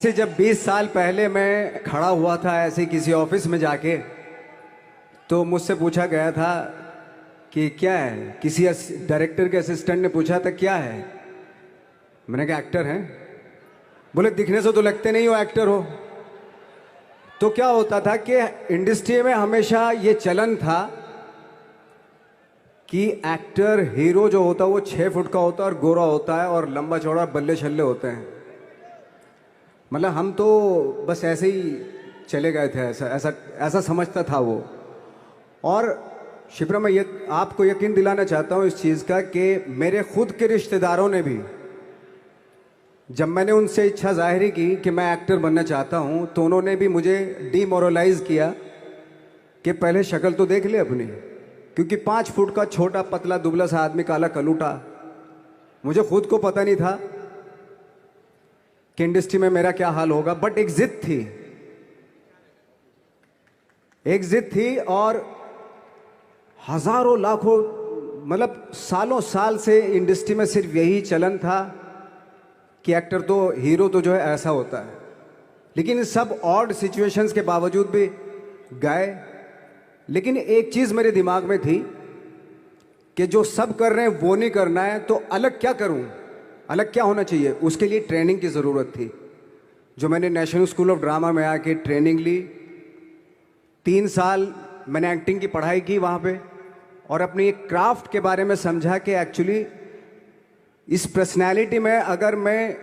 से जब 20 साल पहले मैं खड़ा हुआ था ऐसे किसी ऑफिस में जाके, तो मुझसे पूछा गया था कि क्या है। किसी डायरेक्टर के असिस्टेंट ने पूछा था क्या है। मैंने कहा एक्टर हैं। बोले दिखने से तो लगते नहीं हो एक्टर हो। तो क्या होता था कि इंडस्ट्री में हमेशा ये चलन था कि एक्टर हीरो जो होता है वो 6 फुट का होता है और गोरा होता है और लंबा चौड़ा बल्ले छल्ले होते हैं। मतलब हम तो बस ऐसे ही चले गए थे, ऐसा ऐसा ऐसा समझता था वो। और शिप्रा, मैं ये आपको यकीन दिलाना चाहता हूँ इस चीज़ का कि मेरे खुद के रिश्तेदारों ने भी, जब मैंने उनसे इच्छा जाहिर की कि मैं एक्टर बनना चाहता हूँ, तो उन्होंने भी मुझे डीमोरलाइज किया कि पहले शक्ल तो देख ले अपनी, क्योंकि 5 फुट का छोटा पतला दुबला सा आदमी, काला कलूटा। मुझे खुद को पता नहीं था कि इंडस्ट्री में मेरा क्या हाल होगा, बट एक जिद थी, एक जिद थी। और हजारों लाखों, मतलब सालों साल से इंडस्ट्री में सिर्फ यही चलन था कि एक्टर तो, हीरो तो जो है ऐसा होता है। लेकिन सब ऑड सिचुएशंस के बावजूद भी गए। लेकिन एक चीज़ मेरे दिमाग में थी कि जो सब कर रहे हैं वो नहीं करना है, तो अलग क्या करूं, अलग क्या होना चाहिए। उसके लिए ट्रेनिंग की ज़रूरत थी, जो मैंने नेशनल स्कूल ऑफ ड्रामा में आके ट्रेनिंग ली। 3 साल मैंने एक्टिंग की पढ़ाई की वहाँ पे, और अपनी एक क्राफ्ट के बारे में समझा कि एक्चुअली इस पर्सनैलिटी में अगर मैं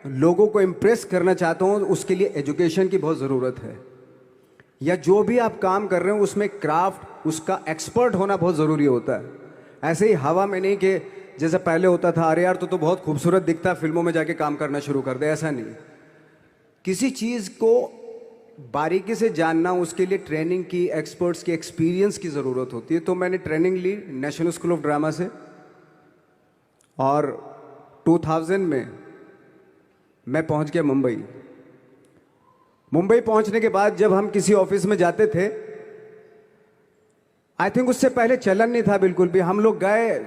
लोगों को इम्प्रेस करना चाहता हूँ, उसके लिए एजुकेशन की बहुत ज़रूरत है। या जो भी आप काम कर रहे हो उसमें क्राफ्ट, उसका एक्सपर्ट होना बहुत ज़रूरी होता है। ऐसे ही हवा में नहीं कि जैसे पहले होता था, अरे यार तो बहुत खूबसूरत दिखता, फिल्मों में जाके काम करना शुरू कर दे, ऐसा नहीं। किसी चीज़ को बारीकी से जानना, उसके लिए ट्रेनिंग की, एक्सपर्ट्स की, एक्सपीरियंस की ज़रूरत होती है। तो मैंने ट्रेनिंग ली नेशनल स्कूल ऑफ ड्रामा से, और 2000 में मैं पहुंच गया मुंबई। मुंबई पहुंचने के बाद जब हम किसी ऑफिस में जाते थे, आई थिंक उससे पहले चलन नहीं था बिल्कुल भी। हम लोग गए,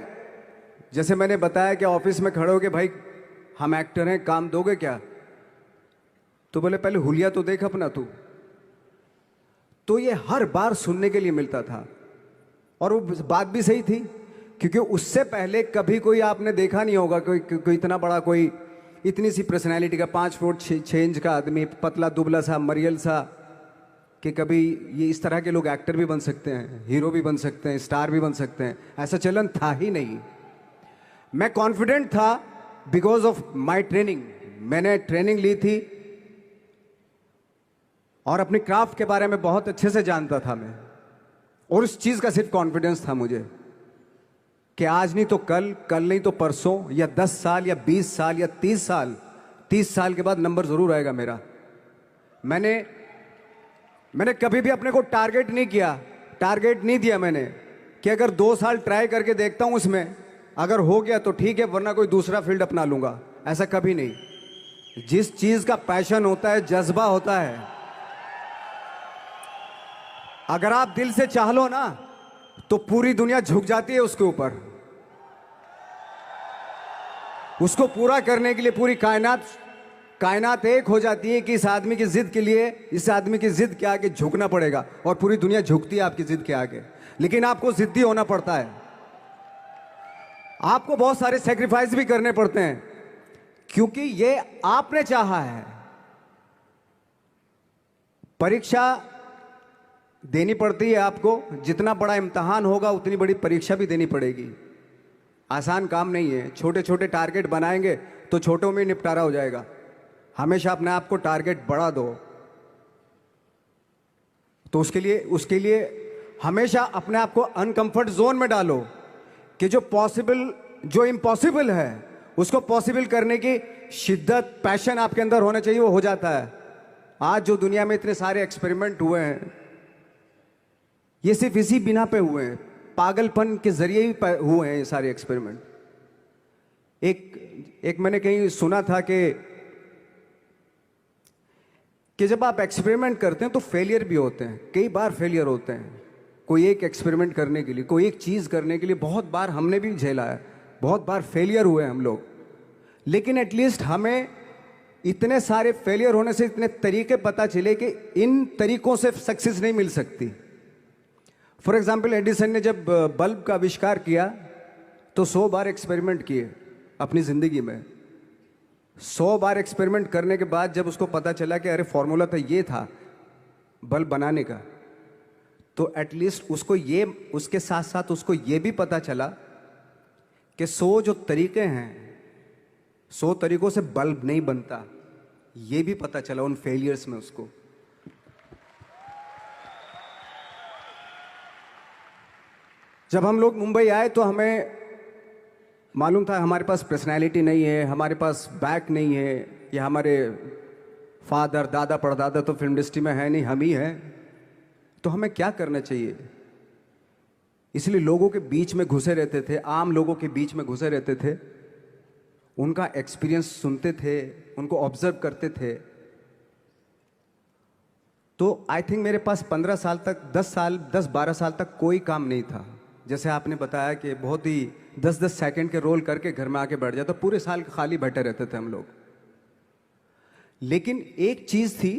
जैसे मैंने बताया कि ऑफिस में खड़े हो के, भाई हम एक्टर हैं, काम दोगे क्या। तो बोले पहले हुलिया तो देख अपना तू। तो ये हर बार सुनने के लिए मिलता था, और वो बात भी सही थी, क्योंकि उससे पहले कभी कोई आपने देखा नहीं होगा कोई इतना बड़ा, कोई इतनी सी पर्सनैलिटी का 5 फुट 6 इंच का आदमी, पतला दुबला सा मरियल सा, कि कभी ये इस तरह के लोग एक्टर भी बन सकते हैं, हीरो भी बन सकते हैं, स्टार भी बन सकते हैं। ऐसा चलन था ही नहीं। मैं कॉन्फिडेंट था बिकॉज ऑफ माई ट्रेनिंग। मैंने ट्रेनिंग ली थी और अपनी क्राफ्ट के बारे में बहुत अच्छे से जानता था मैं, और उस चीज़ का सिर्फ कॉन्फिडेंस था मुझे कि आज नहीं तो कल, कल नहीं तो परसों, या 10 साल या 20 साल या 30 साल, 30 साल के बाद नंबर ज़रूर आएगा मेरा। मैंने कभी भी अपने को टारगेट नहीं किया, टारगेट नहीं दिया मैंने कि अगर 2 साल ट्राई करके देखता हूँ उसमें, अगर हो गया तो ठीक है, वरना कोई दूसरा फील्ड अपना लूँगा। ऐसा कभी नहीं। जिस चीज़ का पैशन होता है, जज्बा होता है, अगर आप दिल से चाह लो ना, तो पूरी दुनिया झुक जाती है उसके ऊपर। उसको पूरा करने के लिए पूरी कायनात एक हो जाती है कि इस आदमी की जिद के लिए, इस आदमी की जिद के आगे झुकना पड़ेगा, और पूरी दुनिया झुकती है आपकी जिद के आगे। लेकिन आपको जिद्दी होना पड़ता है, आपको बहुत सारे सेक्रीफाइस भी करने पड़ते हैं, क्योंकि ये आपने चाहा है। परीक्षा देनी पड़ती है आपको, जितना बड़ा इम्तहान होगा उतनी बड़ी परीक्षा भी देनी पड़ेगी। आसान काम नहीं है। छोटे छोटे टारगेट बनाएंगे तो छोटों में निपटारा हो जाएगा। हमेशा अपने आप को टारगेट बढ़ा दो। तो उसके लिए हमेशा अपने आप को अनकंफर्ट जोन में डालो, कि जो इम्पॉसिबल है उसको पॉसिबल करने की शिद्दत, पैशन आपके अंदर होना चाहिए, वो हो जाता है। आज जो दुनिया में इतने सारे एक्सपेरिमेंट हुए हैं, ये सिर्फ इसी बिना पे हुए हैं, पागलपन के जरिए ही हुए हैं ये सारे एक्सपेरिमेंट। एक मैंने कहीं सुना था कि जब आप एक्सपेरिमेंट करते हैं तो फेलियर भी होते हैं, कई बार फेलियर होते हैं। कोई एक एक्सपेरिमेंट करने के लिए, कोई एक चीज़ करने के लिए बहुत बार हमने भी झेला है, बहुत बार फेलियर हुए हम लोग। लेकिन एटलीस्ट हमें इतने सारे फेलियर होने से इतने तरीके पता चले कि इन तरीकों से सक्सेस नहीं मिल सकती। फॉर एग्जाम्पल, एडिसन ने जब बल्ब का आविष्कार किया तो 100 बार एक्सपेरिमेंट किए अपनी ज़िंदगी में। 100 बार एक्सपेरिमेंट करने के बाद जब उसको पता चला कि अरे फॉर्मूला तो ये था बल्ब बनाने का, तो एटलीस्ट उसको ये, उसके साथ साथ उसको ये भी पता चला कि 100 जो तरीके हैं, 100 तरीकों से बल्ब नहीं बनता, ये भी पता चला उन फेलियर्स में उसको। जब हम लोग मुंबई आए तो हमें मालूम था हमारे पास पर्सनैलिटी नहीं है, हमारे पास बैक नहीं है, या हमारे फादर दादा परदादा तो फिल्म इंडस्ट्री में है नहीं, हम ही हैं, तो हमें क्या करना चाहिए। इसलिए लोगों के बीच में घुसे रहते थे, आम लोगों के बीच में घुसे रहते थे, उनका एक्सपीरियंस सुनते थे, उनको ऑब्जर्व करते थे। तो आई थिंक मेरे पास 15 साल तक, 10-12 साल तक कोई काम नहीं था। जैसे आपने बताया कि बहुत ही 10-10 सेकंड के रोल करके घर में आके बैठ जाता, पूरे साल खाली बैठे रहते थे हम लोग। लेकिन एक चीज थी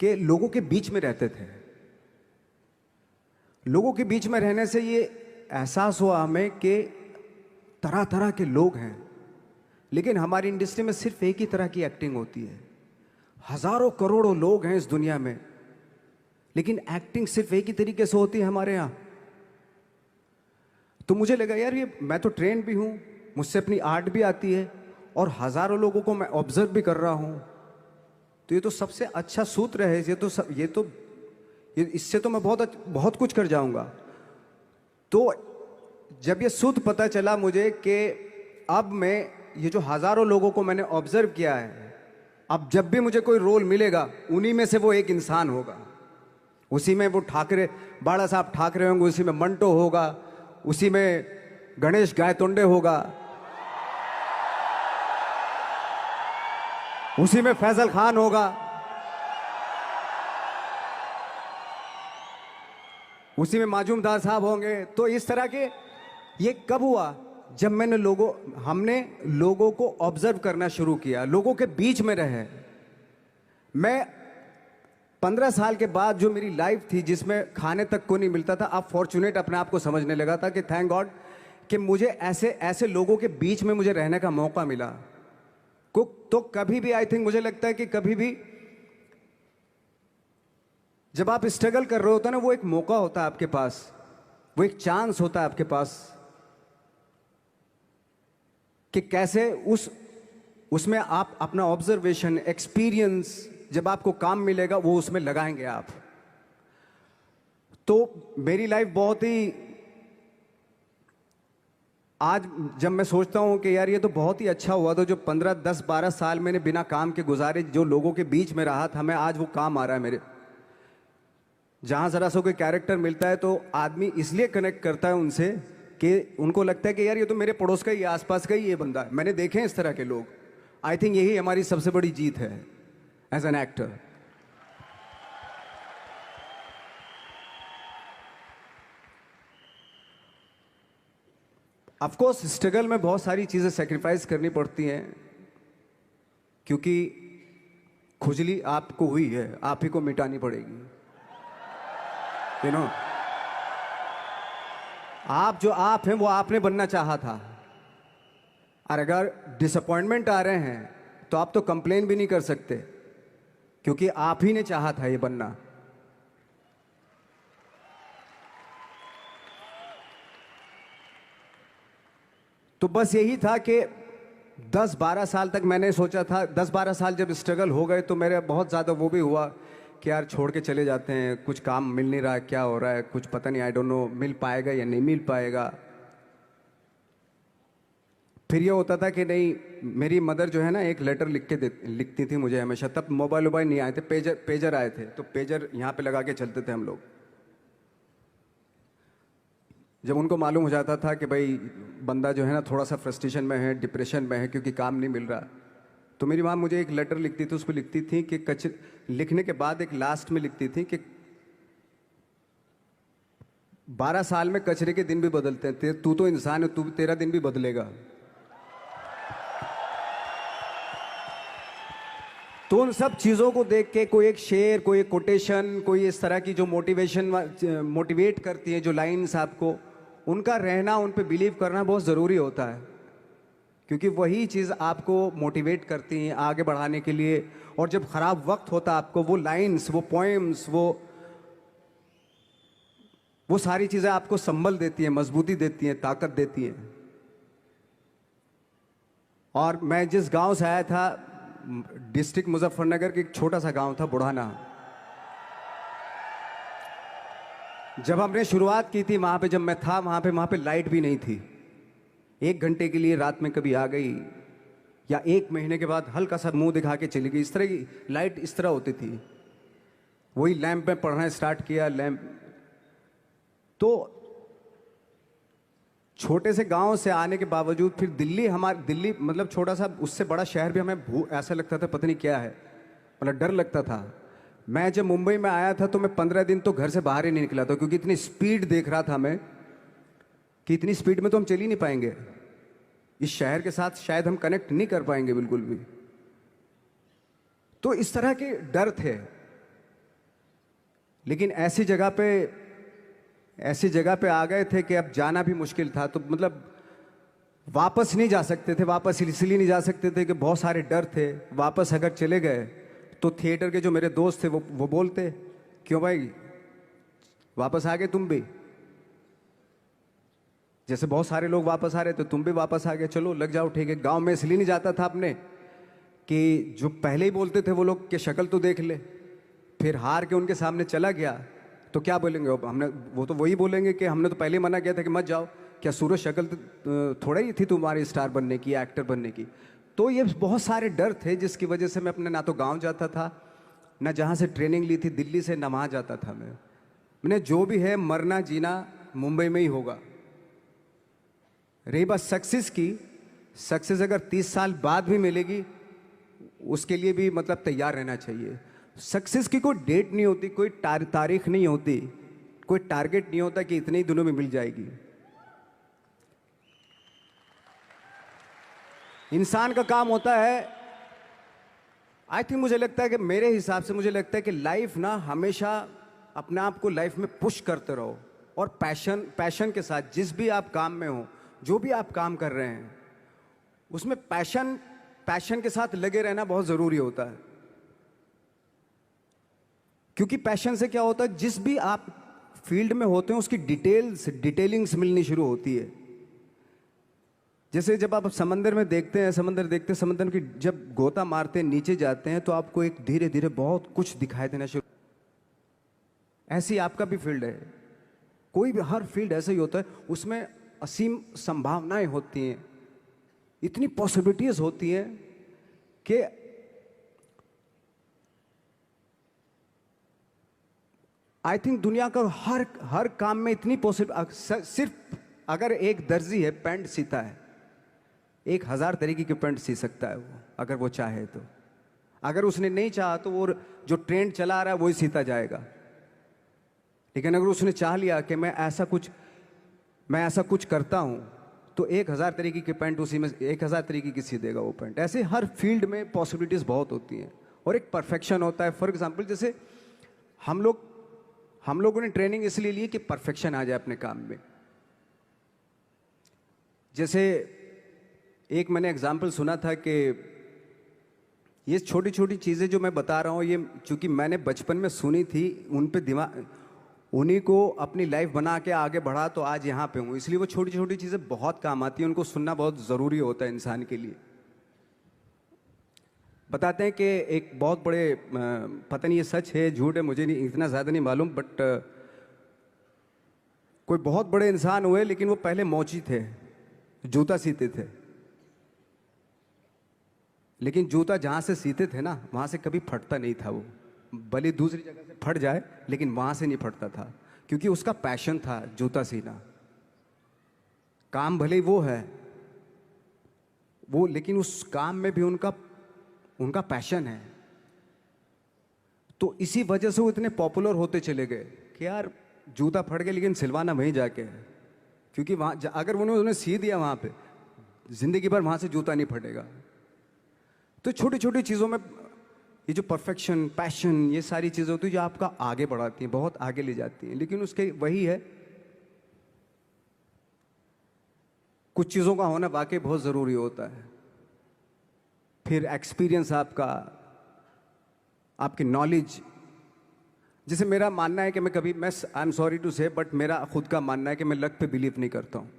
कि लोगों के बीच में रहते थे। लोगों के बीच में रहने से ये एहसास हुआ हमें कि तरह तरह के लोग हैं, लेकिन हमारी इंडस्ट्री में सिर्फ एक ही तरह की एक्टिंग होती है। हजारों करोड़ों लोग हैं इस दुनिया में, लेकिन एक्टिंग सिर्फ एक ही तरीके से होती है हमारे यहाँ। तो मुझे लगा यार, ये मैं तो ट्रेन भी हूँ, मुझसे अपनी आर्ट भी आती है, और हजारों लोगों को मैं ऑब्जर्व भी कर रहा हूँ, तो ये तो सबसे अच्छा सूत्र है। ये इससे तो मैं बहुत कुछ कर जाऊंगा। तो जब ये सूत्र पता चला मुझे कि अब मैं ये जो हजारों लोगों को मैंने ऑब्जर्व किया है, अब जब भी मुझे कोई रोल मिलेगा उन्हीं में से वो एक इंसान होगा। उसी में वो ठाकरे, बाला साहब ठाकरे होंगे, उसी में मंटो होगा, उसी में गणेश गायतोंडे होगा, उसी में फैजल खान होगा, उसी में माजूमदार साहब होंगे। तो इस तरह के, ये कब हुआ? जब हमने लोगों को ऑब्जर्व करना शुरू किया, लोगों के बीच में रहे। मैं 15 साल के बाद जो मेरी लाइफ थी, जिसमें खाने तक को नहीं मिलता था, अब फॉर्चुनेट अपने आप को समझने लगा था कि थैंक गॉड कि मुझे ऐसे ऐसे लोगों के बीच में मुझे रहने का मौका मिला। तो कभी भी, आई थिंक मुझे लगता है कि कभी भी जब आप स्ट्रगल कर रहे होते हैं ना, वो एक मौका होता है आपके पास, वो एक चांस होता है आपके पास कि कैसे उसमें आप अपना ऑब्जर्वेशन, एक्सपीरियंस, जब आपको काम मिलेगा वो उसमें लगाएंगे आप। तो मेरी लाइफ बहुत ही, आज जब मैं सोचता हूं कि यार ये तो बहुत ही अच्छा हुआ, तो जो 15, 10, 12 साल मैंने बिना काम के गुजारे, जो लोगों के बीच में रहा था मैं, आज वो काम आ रहा है मेरे। जहां जरा सा कोई कैरेक्टर मिलता है तो आदमी इसलिए कनेक्ट करता है उनसे कि उनको लगता है कि यार ये तो मेरे पड़ोस का ही, आसपास का ही ये बंदा है। मैंने देखे हैं इस तरह के लोग। आई थिंक यही हमारी सबसे बड़ी जीत है as an actor. Of course struggle में बहुत सारी चीजें सेक्रीफाइस करनी पड़ती हैं, क्योंकि खुजली आपको हुई है, आप ही को मिटानी पड़ेगी। यू नो, आप जो आप हैं वो आपने बनना चाहा था, और अगर डिसअपॉइंटमेंट आ रहे हैं तो आप तो कंप्लेन भी नहीं कर सकते, क्योंकि आप ही ने चाहा था ये बनना। तो बस यही था कि 10-12 साल तक मैंने सोचा था, 10-12 साल जब स्ट्रगल हो गए तो मेरे बहुत ज़्यादा वो भी हुआ कि यार छोड़ के चले जाते हैं, कुछ काम मिल नहीं रहा है, क्या हो रहा है, कुछ पता नहीं, आई डोंट नो मिल पाएगा या नहीं मिल पाएगा। फिर ये होता था कि नहीं, मेरी मदर जो है ना, एक लेटर लिखती थी मुझे हमेशा। तब मोबाइल नहीं आए थे, पेजर आए थे, तो पेजर यहाँ पे लगा के चलते थे हम लोग। जब उनको मालूम हो जाता था कि भाई बंदा जो है ना थोड़ा सा फ्रस्ट्रेशन में है, डिप्रेशन में है, क्योंकि काम नहीं मिल रहा, तो मेरी माँ मुझे एक लेटर लिखती थी। उसको लिखती थी कि लिखने के बाद एक लास्ट में लिखती थी कि 12 साल में कचरे के दिन भी बदलते हैं, तू तो इंसान है, तेरा दिन भी बदलेगा। तो उन सब चीज़ों को देख के कोई एक शेर, कोई एक कोटेशन, कोई इस तरह की जो मोटिवेट करती है जो लाइंस आपको, उनका रहना, उन पे बिलीव करना बहुत ज़रूरी होता है, क्योंकि वही चीज़ आपको मोटिवेट करती हैं आगे बढ़ाने के लिए। और जब ख़राब वक्त होता है आपको, वो लाइंस, वो पोएम्स, वो सारी चीज़ें आपको संबल देती हैं, मजबूती देती हैं, ताकत देती हैं। और मैं जिस गांव से आया था, डिस्ट्रिक्ट मुजफ्फरनगर के एक छोटा सा गांव था बुढ़ाना। जब हमने शुरुआत की थी वहां पे, जब मैं था वहां पे लाइट भी नहीं थी। 1 घंटे के लिए रात में कभी आ गई, या 1 महीने के बाद हल्का सा मुंह दिखा के चली गई। इस तरह की लाइट इस तरह होती थी। वही लैंप में पढ़ना स्टार्ट किया, लैंप। तो छोटे से गांव से आने के बावजूद फिर दिल्ली मतलब छोटा सा, उससे बड़ा शहर भी हमें ऐसा लगता था पता नहीं क्या है, मतलब डर लगता था। मैं जब मुंबई में आया था तो मैं 15 दिन तो घर से बाहर ही नहीं निकला था, क्योंकि इतनी स्पीड देख रहा था मैं कि इतनी स्पीड में तो हम चल ही नहीं पाएंगे, इस शहर के साथ शायद हम कनेक्ट नहीं कर पाएंगे बिल्कुल भी। तो इस तरह के डर थे। लेकिन ऐसी जगह पे आ गए थे कि अब जाना भी मुश्किल था। तो मतलब वापस नहीं जा सकते थे। वापस इसलिए नहीं जा सकते थे कि बहुत सारे डर थे। वापस अगर चले गए तो थिएटर के जो मेरे दोस्त थे वो बोलते, क्यों भाई वापस आ गए तुम भी, जैसे बहुत सारे लोग वापस आ रहे थे तुम भी वापस आ गए, चलो लग जाओ ठीक है। गांव में इसलिए नहीं जाता था अपने कि जो पहले ही बोलते थे वो लोग कि शक्ल तो देख ले, फिर हार के उनके सामने चला गया तो क्या बोलेंगे वो तो वही बोलेंगे कि हमने तो पहले मना किया था कि मत जाओ, क्या सूरज शक्ल थोड़ा ही थी तुम्हारी स्टार बनने की, एक्टर बनने की। तो ये बहुत सारे डर थे जिसकी वजह से मैं अपने ना तो गांव जाता था, ना जहाँ से ट्रेनिंग ली थी दिल्ली से, ना वहाँ जाता था। मैंने जो भी है मरना जीना मुंबई में ही होगा। रही बात सक्सेस की, सक्सेस अगर 30 साल बाद भी मिलेगी उसके लिए भी मतलब तैयार रहना चाहिए। सक्सेस की कोई डेट नहीं होती, कोई तारीख नहीं होती, कोई टारगेट नहीं होता कि इतने ही दिनों में मिल जाएगी। इंसान का काम होता है, आई थिंक मुझे लगता है कि मेरे हिसाब से मुझे लगता है कि लाइफ ना हमेशा अपने आप को लाइफ में पुश करते रहो, और पैशन के साथ जिस भी आप काम में हो, जो भी आप काम कर रहे हैं उसमें पैशन के साथ लगे रहना बहुत ज़रूरी होता है। क्योंकि पैशन से क्या होता है, जिस भी आप फील्ड में होते हैं उसकी डिटेलिंग्स मिलनी शुरू होती है। जैसे जब आप समंदर में देखते हैं, समंदर की जब गोता मारते हैं, नीचे जाते हैं तो आपको एक धीरे धीरे बहुत कुछ दिखाई देना शुरू। ऐसी आपका भी फील्ड है, कोई भी हर फील्ड ऐसा ही होता है, उसमें असीम संभावनाएं होती हैं, इतनी पॉसिबिलिटीज होती हैं कि आई थिंक दुनिया का हर काम में इतनी सिर्फ अगर एक दर्जी है पैंट सीता है, 1000 तरीके की पैंट सी सकता है वो, अगर वो चाहे तो। अगर उसने नहीं चाहा तो वो जो ट्रेंड चला रहा है वही सीता जाएगा। लेकिन अगर उसने चाह लिया कि मैं ऐसा कुछ करता हूं, तो 1000 तरीके की पैंट उसी में 1000 तरीके की सी देगा वो पैंट। ऐसे हर फील्ड में पॉसिबिलिटीज बहुत होती हैं, और एक परफेक्शन होता है। फॉर एग्जाम्पल जैसे हम लोगों ने ट्रेनिंग इसलिए ली कि परफेक्शन आ जाए अपने काम में। जैसे एक मैंने एग्जाम्पल सुना था कि ये छोटी छोटी चीज़ें जो मैं बता रहा हूँ, ये चूंकि मैंने बचपन में सुनी थी, उन पे उन्हीं को अपनी लाइफ बना के आगे बढ़ा तो आज यहाँ पे हूँ। इसलिए वो छोटी छोटी चीज़ें बहुत काम आती हैं, उनको सुनना बहुत ज़रूरी होता है इंसान के लिए। बताते हैं कि एक बहुत बड़े, पता नहीं ये सच है झूठ है, मुझे नहीं इतना ज़्यादा नहीं मालूम, बट कोई बहुत बड़े इंसान हुए, लेकिन वो पहले मोची थे, जूता सीते थे। लेकिन जूता जहाँ से सीते थे ना, वहाँ से कभी फटता नहीं था वो, भले दूसरी जगह से फट जाए लेकिन वहाँ से नहीं फटता था, क्योंकि उसका पैशन था जूता सीना। काम भले वो है वो, लेकिन उस काम में भी उनका पैशन है। तो इसी वजह से वो इतने पॉपुलर होते चले गए कि यार जूता फट गया लेकिन सिलवाना वहीं जाके है, क्योंकि वहाँ अगर उन्होंने सी दिया वहाँ पे, जिंदगी भर वहाँ से जूता नहीं फटेगा। तो छोटी छोटी चीज़ों में ये जो परफेक्शन, पैशन, ये सारी चीज़ें होती है जो आपका आगे बढ़ाती हैं, बहुत आगे ले जाती हैं। लेकिन उसके वही है, कुछ चीज़ों का होना वाकई बहुत ज़रूरी होता है। फिर एक्सपीरियंस आपका, आपकी नॉलेज। जैसे मेरा मानना है कि मैं कभी, मैं आई एम सॉरी टू से, बट मेरा खुद का मानना है कि मैं लक पे बिलीव नहीं करता हूँ।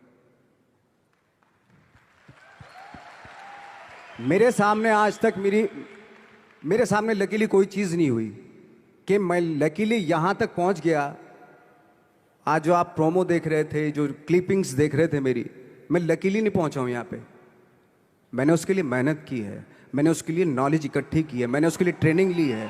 मेरे सामने आज तक मेरे सामने लकीली कोई चीज़ नहीं हुई कि मैं लकीली यहाँ तक पहुँच गया। आज जो आप प्रोमो देख रहे थे, जो क्लिपिंग्स देख रहे थे मेरी, मैं लकीली नहीं पहुँचा हूँ यहाँ पे। मैंने उसके लिए मेहनत की है, मैंने उसके लिए नॉलेज इकट्ठी की है, मैंने उसके लिए ट्रेनिंग ली है।